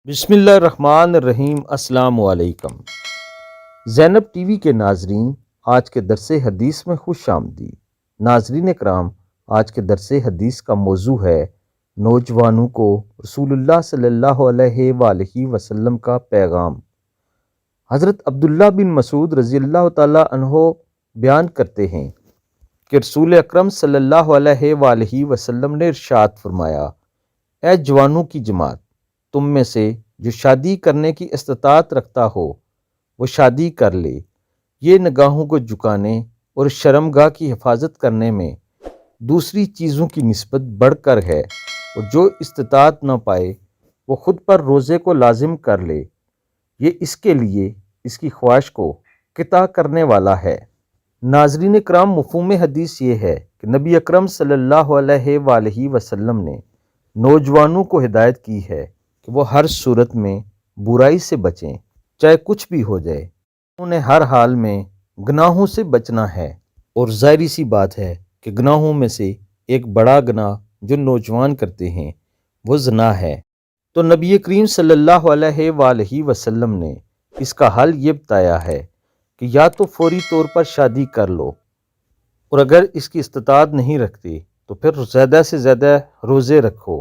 بسم اللہ الرحمن الرحیم۔ السلام علیکم۔ زینب ٹی وی کے ناظرین، آج کے درس حدیث میں خوش آمدید۔ ناظرین کرام، آج کے درس حدیث کا موضوع ہے نوجوانوں کو رسول اللہ صلی اللہ علیہ وآلہ وسلم کا پیغام۔ حضرت عبداللہ بن مسعود رضی اللہ تعالیٰ عنہ بیان کرتے ہیں کہ رسول اکرم صلی اللہ علیہ وآلہ وسلم نے ارشاد فرمایا، اے جوانوں کی جماعت، تم میں سے جو شادی کرنے کی استطاعت رکھتا ہو وہ شادی کر لے۔ یہ نگاہوں کو جھکانے اور شرمگاہ کی حفاظت کرنے میں دوسری چیزوں کی نسبت بڑھ کر ہے، اور جو استطاعت نہ پائے وہ خود پر روزے کو لازم کر لے، یہ اس کے لیے اس کی خواہش کو قطع کرنے والا ہے۔ ناظرین کرام، مفہوم حدیث یہ ہے کہ نبی اکرم صلی اللہ علیہ وآلہ وسلم نے نوجوانوں کو ہدایت کی ہے کہ وہ ہر صورت میں برائی سے بچیں، چاہے کچھ بھی ہو جائے۔ انہیں ہر حال میں گناہوں سے بچنا ہے، اور ظاہری سی بات ہے کہ گناہوں میں سے ایک بڑا گناہ جو نوجوان کرتے ہیں وہ زنا ہے۔ تو نبی کریم صلی اللہ علیہ وآلہ وسلم نے اس کا حل یہ بتایا ہے کہ یا تو فوری طور پر شادی کر لو، اور اگر اس کی استطاعت نہیں رکھتے تو پھر زیادہ سے زیادہ روزے رکھو،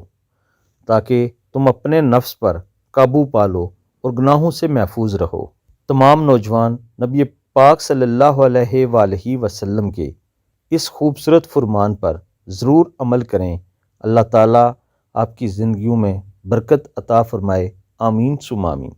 تاکہ تم اپنے نفس پر قابو پالو اور گناہوں سے محفوظ رہو۔ تمام نوجوان نبی پاک صلی اللہ علیہ وآلہ وسلم کے اس خوبصورت فرمان پر ضرور عمل کریں۔ اللہ تعالیٰ آپ کی زندگیوں میں برکت عطا فرمائے۔ آمین ثم آمین۔